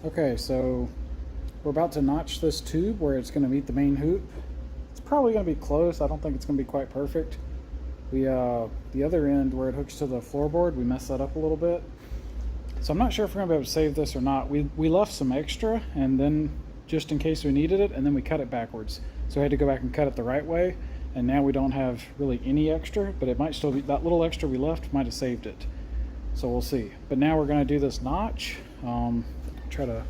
Okay, so we're about to notch this tube where it's going to meet the main hoop. It's probably going to be close. I don't think it's going to be quite perfect. The other end where it hooks to the floorboard, we messed that up a little bit. So I'm not sure if we're going to be able to save this or not. We left some extra, and then just in case we needed it, and then we cut it backwards. So I had to go back and cut it the right way, and now we don't have really any extra, but it might still be, that little extra we left might have saved it. So we'll see. But now we're going to do this notch. Try to,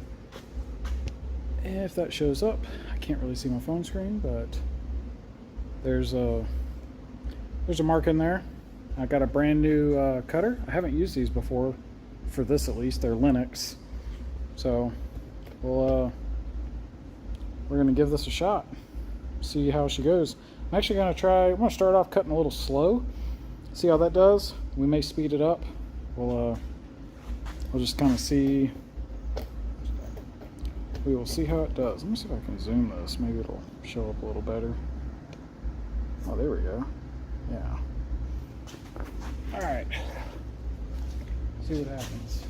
if that shows up, I can't really see my phone screen, but there's a mark in there. I got a brand new cutter. I haven't used these before, for this at least. They're Linux, so we're gonna give this a shot, see how she goes. I'm actually gonna try. I'm gonna start off cutting a little slow, see how that does. We may speed it up. We'll just kind of see. We will see how it does. Let me see if I can zoom this. Maybe it'll show up a little better. Oh, there we go. Yeah. All right. See what happens.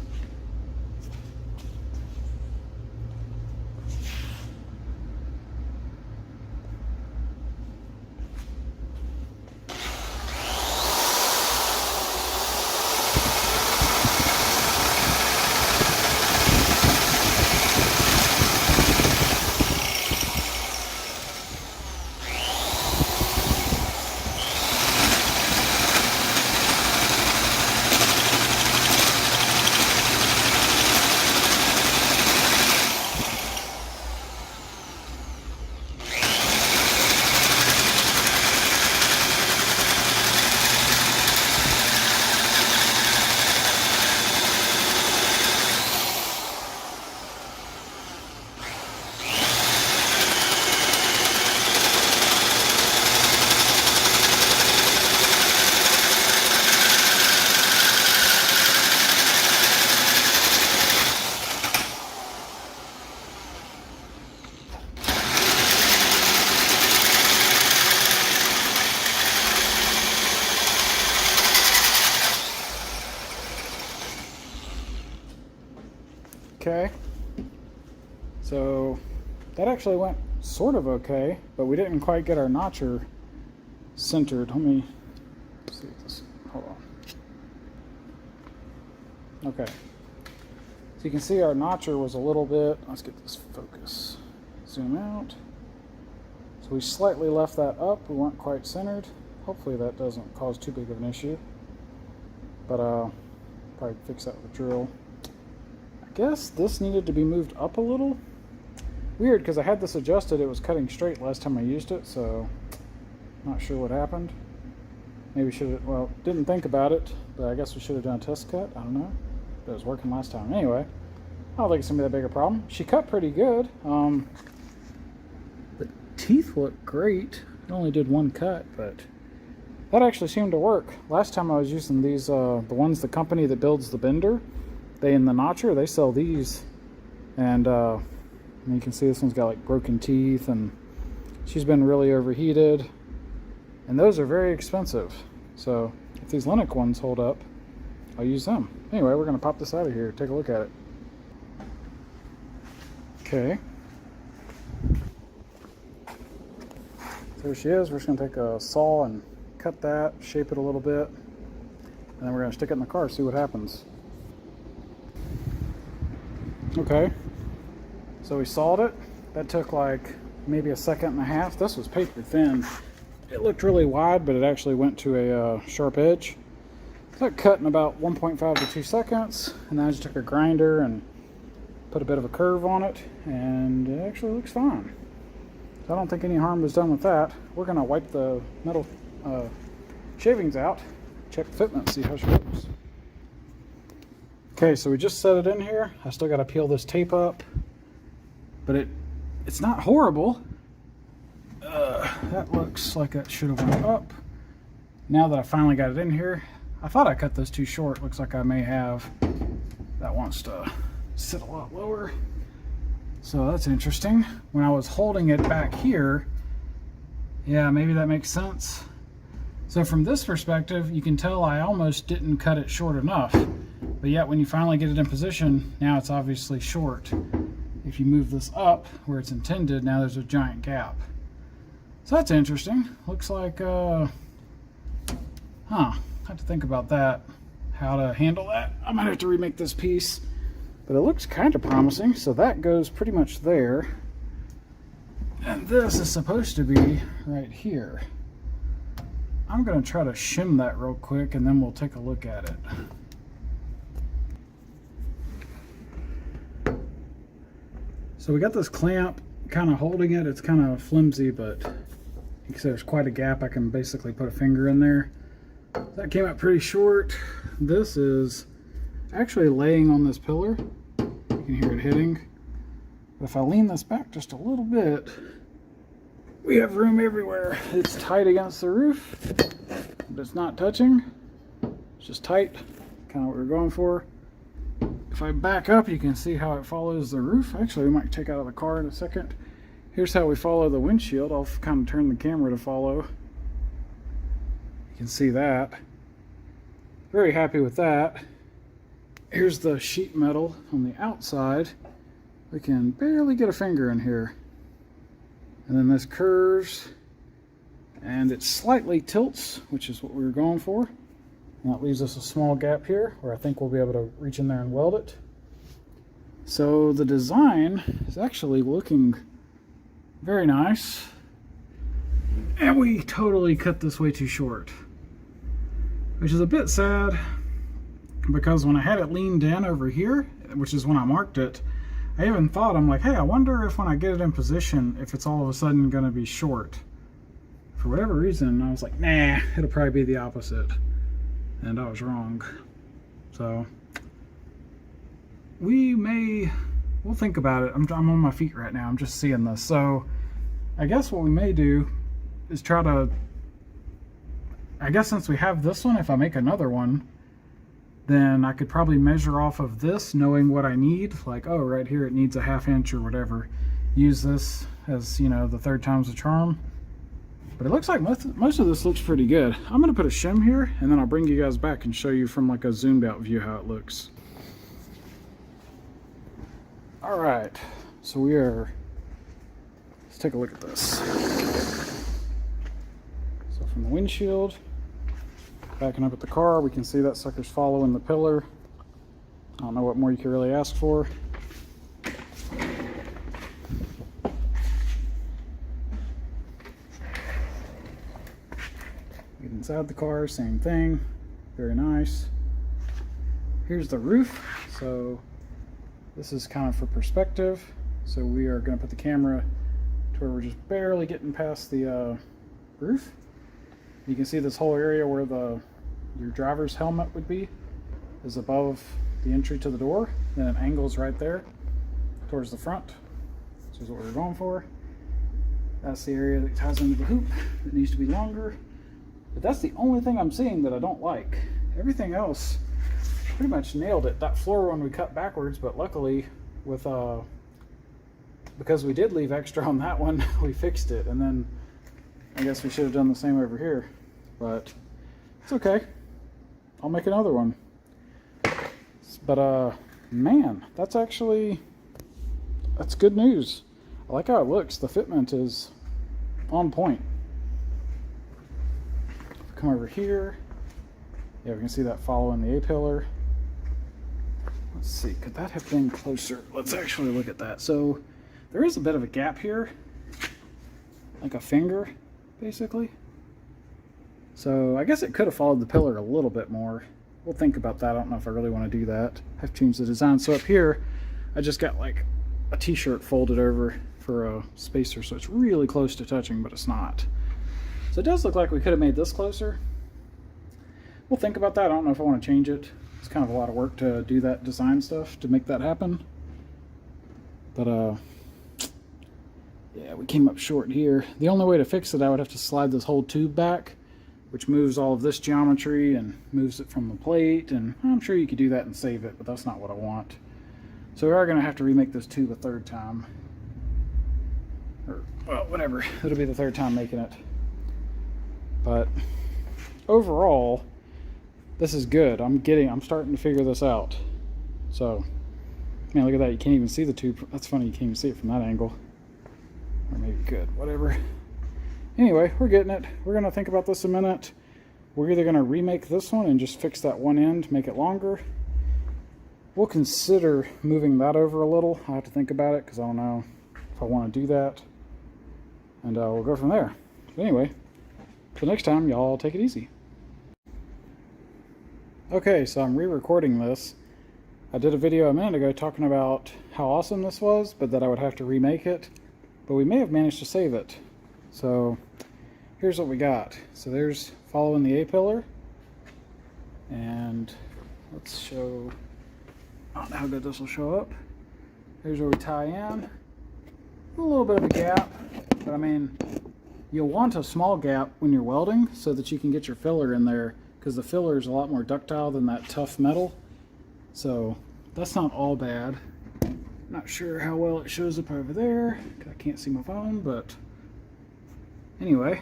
Okay, so that actually went sort of okay, but we didn't quite get our notcher centered. Let me see this. Hold on. Okay, so you can see our notcher was a little bit. Let's get this focus. Zoom out. So we slightly left that up. We weren't quite centered. Hopefully that doesn't cause too big of an issue. But probably fix that with a drill. I guess this needed to be moved up a little. Weird, because I had this adjusted. It was cutting straight last time I used it, so not sure what happened. Maybe should have, well, didn't think about it, but I guess we should have done a test cut. I don't know. But it was working last time. Anyway, I don't think it's going to be that big a problem. She cut pretty good. The teeth look great. It only did one cut, but that actually seemed to work. Last time I was using these, the ones, the company that builds the bender, in the notcher, they sell these, and you can see this one's got like broken teeth, and she's been really overheated, and those are very expensive. So if these Linux ones hold up, I'll use them. Anyway, we're going to pop this out of here, take a look at it. Okay, there she is. We're just going to take a saw and cut that, shape it a little bit, and then we're going to stick it in the car, see what happens. Okay, so we sawed it. That took like maybe a second and a half. This was paper thin. It looked really wide, but it actually went to a sharp edge. That cut in about 1.5 to 2 seconds, and then I just took a grinder and put a bit of a curve on it, and it actually looks fine. So I don't think any harm was done with that. We're gonna wipe the metal shavings out, check the fitment, see how she looks. Okay, so we just set it in here. I still got to peel this tape up, but it's not horrible. That looks like that should have went up. Now that I finally got it in here, I thought I cut those too short. Looks like I may have. That wants to sit a lot lower. So that's interesting. When I was holding it back here, yeah, maybe that makes sense. So from this perspective, you can tell I almost didn't cut it short enough. But yet when you finally get it in position, now it's obviously short. If you move this up where it's intended, now there's a giant gap. So that's interesting. Looks like, I have to think about that, how to handle that. I might have to remake this piece, but it looks kind of promising. So that goes pretty much there. And this is supposed to be right here. I'm going to try to shim that real quick and then we'll take a look at it. So we got this clamp kind of holding it. It's kind of flimsy, but because there's quite a gap, I can basically put a finger in there. That came out pretty short. This is actually laying on this pillar. You can hear it hitting. But if I lean this back just a little bit, we have room everywhere. It's tight against the roof, but it's not touching. It's just tight, kind of what we're going for. If I back up, you can see how it follows the roof. Actually, we might take out of the car in a second. Here's how we follow the windshield. I'll kind of turn the camera to follow. You can see that. Very happy with that. Here's the sheet metal on the outside. We can barely get a finger in here. And then this curves and it slightly tilts, which is what we were going for. And that leaves us a small gap here where I think we'll be able to reach in there and weld it. So the design is actually looking very nice. And we totally cut this way too short, which is a bit sad because when I had it leaned in over here, which is when I marked it, I even thought, I'm like, hey, I wonder if when I get it in position, if it's all of a sudden going to be short. For whatever reason, I was like, nah, it'll probably be the opposite. And I was wrong. So we'll think about it. I'm on my feet right now. I'm just seeing this. So I guess what we may do is try to, I guess since we have this one, if I make another one, then I could probably measure off of this, knowing what I need. Like, oh, right here it needs a 1/2 inch or whatever. Use this as, you know, the third time's the charm. But it looks like most of this looks pretty good. I'm going to put a shim here, and then I'll bring you guys back and show you from like a zoomed out view how it looks. All right, so let's take a look at this. So from the windshield, backing up at the car, we can see that sucker's following the pillar. I don't know what more you could really ask for. Get inside the car, same thing. Very nice. Here's the roof. So this is kind of for perspective. So we are going to put the camera to where we're just barely getting past the roof. You can see this whole area where your driver's helmet would be is above the entry to the door. Then it angles right there towards the front. This is what we're going for. That's the area that ties into the hoop. It needs to be longer. But that's the only thing I'm seeing that I don't like. Everything else pretty much nailed it. That floor one we cut backwards, but luckily with because we did leave extra on that one, we fixed it. And then I guess we should have done the same over here, but it's okay. I'll make another one. But man, that's good news. I like how it looks. The fitment is on point. Come over here. Yeah, we can see that following the A-pillar. Let's see, could that have been closer? Let's actually look at that. So there is a bit of a gap here, like a finger, basically. So I guess it could have followed the pillar a little bit more. We'll think about that. I don't know if I really want to do that. I've changed the design. So up here, I just got like a t-shirt folded over for a spacer, so it's really close to touching, but it's not. So it does look like we could have made this closer. We'll think about that. I don't know if I want to change it. It's kind of a lot of work to do that design stuff to make that happen. But yeah, we came up short here. The only way to fix it, I would have to slide this whole tube back, which moves all of this geometry and moves it from the plate. And I'm sure you could do that and save it, but that's not what I want. So we are going to have to remake this tube a third time. Or, well, whatever. It'll be the third time making it. But overall, this is good. I'm starting to figure this out. So, man, look at that. You can't even see the tube. That's funny. You can't even see it from that angle. Or maybe you could. Whatever. Anyway, we're getting it. We're going to think about this a minute. We're either going to remake this one and just fix that one end, make it longer. We'll consider moving that over a little. I'll have to think about it because I don't know if I want to do that. And we'll go from there. But anyway, till next time, y'all take it easy. Okay, so I'm re-recording this. I did a video a minute ago talking about how awesome this was, but that I would have to remake it. But we may have managed to save it. So here's what we got. So there's following the A-pillar. And let's show, I don't know how good this will show up. Here's where we tie in. A little bit of a gap, but I mean, you'll want a small gap when you're welding so that you can get your filler in there, because the filler is a lot more ductile than that tough metal. So that's not all bad. Not sure how well it shows up over there. I can't see my phone, but anyway,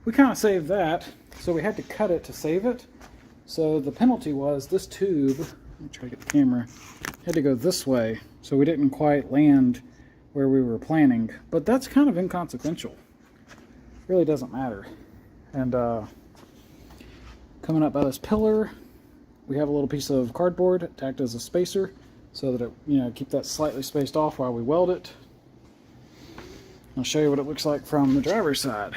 we kind of saved that. So we had to cut it to save it. So the penalty was this tube, let me try to get the camera, had to go this way. So we didn't quite land where we were planning, but that's kind of inconsequential. Really doesn't matter. And coming up by this pillar, we have a little piece of cardboard to act as a spacer so that it, keep that slightly spaced off while we weld it. I'll show you what it looks like from the driver's side.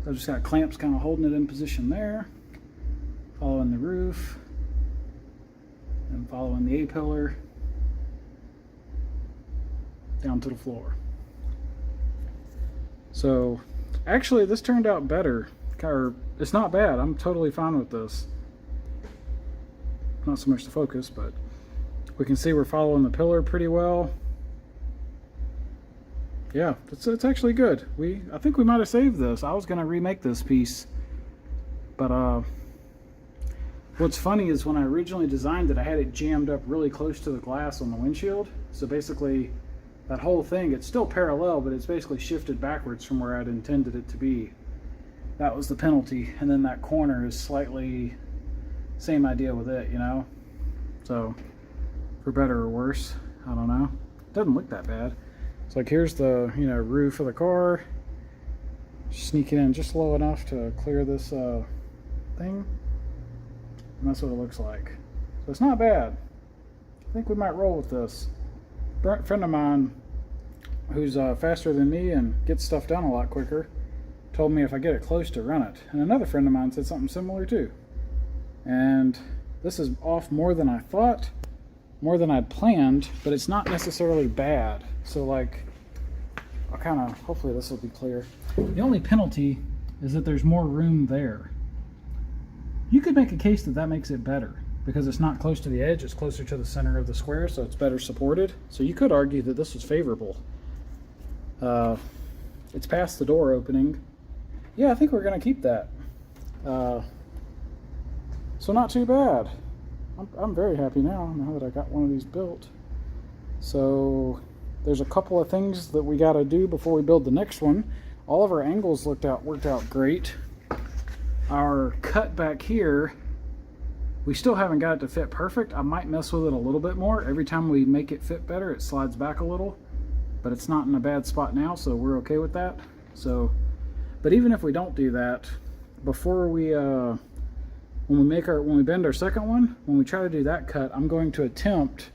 So I've just got clamps kind of holding it in position there, following the roof, and following the A-pillar down to the floor. So actually this turned out better. It's not bad. I'm totally fine with this. Not so much the focus, but we can see we're following the pillar pretty well. Yeah, it's actually good. I think we might have saved this. I was going to remake this piece, but what's funny is when I originally designed it, I had it jammed up really close to the glass on the windshield. So basically that whole thing, it's still parallel, but it's basically shifted backwards from where I'd intended it to be. That was the penalty. And then that corner is slightly same idea with it, So for better or worse, I don't know. It doesn't look that bad. It's like here's the roof of the car. Sneak it in just low enough to clear this thing. And that's what it looks like. So it's not bad. I think we might roll with this. A friend of mine who's faster than me and gets stuff done a lot quicker told me if I get it close to run it. And another friend of mine said something similar too. And this is off more than I thought, more than I'd planned, but it's not necessarily bad. So like, hopefully this will be clear. The only penalty is that there's more room there. You could make a case that makes it better because it's not close to the edge, it's closer to the center of the square, so it's better supported. So you could argue that this was favorable. It's past the door opening. Yeah, I think we're gonna keep that. So not too bad. I'm very happy now that I got one of these built. So there's a couple of things that we got to do before we build the next one. All of our angles worked out great. Our cut back here, we still haven't got it to fit perfect. I might mess with it a little bit more. Every time we make it fit better, it slides back a little, but it's not in a bad spot now, so we're okay with that. So, but even if we don't do that, before we when we bend our second one, when we try to do that cut, I'm going to attempt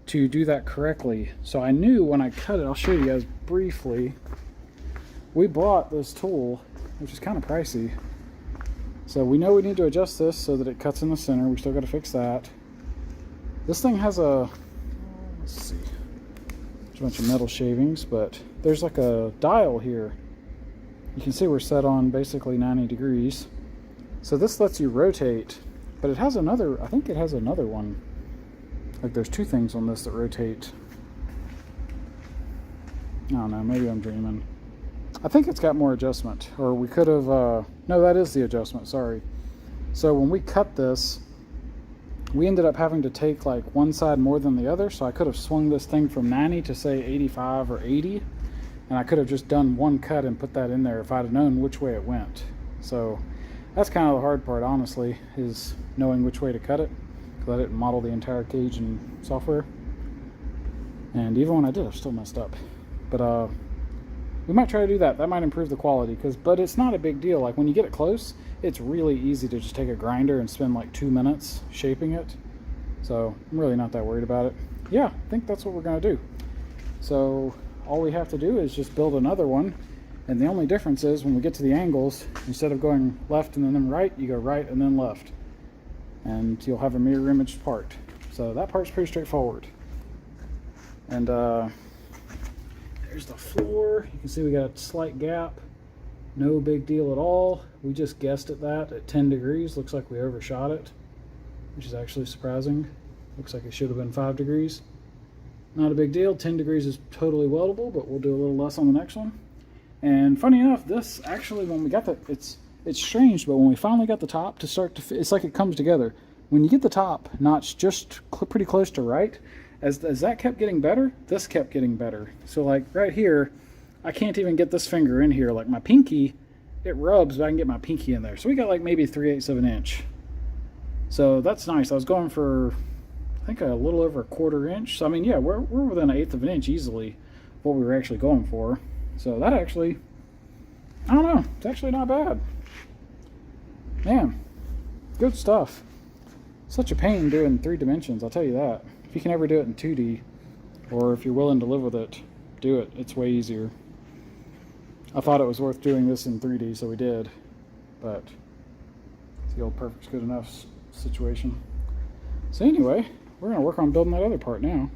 to do that correctly. So I knew when I cut it, I'll show you guys briefly. We bought this tool, which is kind of pricey. So we know we need to adjust this so that it cuts in the center. We still got to fix that. This thing has let's see, there's a bunch of metal shavings, but there's like a dial here. You can see we're set on basically 90 degrees. So this lets you rotate, but it has another, I think it has another one. Like there's two things on this that rotate. I don't know, maybe I'm dreaming. I think it's got more adjustment, or we could have, no, that is the adjustment, sorry. So when we cut this, we ended up having to take like one side more than the other, so I could have swung this thing from 90 to say 85 or 80, and I could have just done one cut and put that in there if I'd have known which way it went. So that's kind of the hard part, honestly, is knowing which way to cut it, because I didn't model the entire cage in software. And even when I did, I still messed up. But we might try to do that. That might improve the quality, but it's not a big deal. Like when you get it close, it's really easy to just take a grinder and spend like 2 minutes shaping it. So I'm really not that worried about it. Yeah, I think that's what we're gonna do. So all we have to do is just build another one. And the only difference is when we get to the angles, instead of going left and then right, you go right and then left. And you'll have a mirror image part. So that part's pretty straightforward. And there's the floor. You can see we got a slight gap. No big deal at all. We just guessed at that at 10 degrees. Looks like we overshot it, which is actually surprising. Looks like it should have been 5 degrees. Not a big deal. 10 degrees is totally weldable, but we'll do a little less on the next one. And funny enough, this actually, when we got the, it's strange, but when we finally got the top to start to, it's like it comes together. When you get the top notched just pretty close to right, as that kept getting better, this kept getting better. So like right here, I can't even get this finger in here. Like my pinky, it rubs, but I can get my pinky in there. So we got like maybe 3/8 of an inch. So that's nice. I was going for, I think, a little over 1/4 inch. So I mean, yeah, we're within 1/8 of an inch easily what we were actually going for. So that actually, I don't know, it's actually not bad. Man, good stuff. Such a pain doing 3 dimensions, I'll tell you that. If you can ever do it in 2D, or if you're willing to live with it, do it. It's way easier. I thought it was worth doing this in 3D, so we did. But it's the old perfect's good enough situation. So anyway, we're going to work on building that other part now.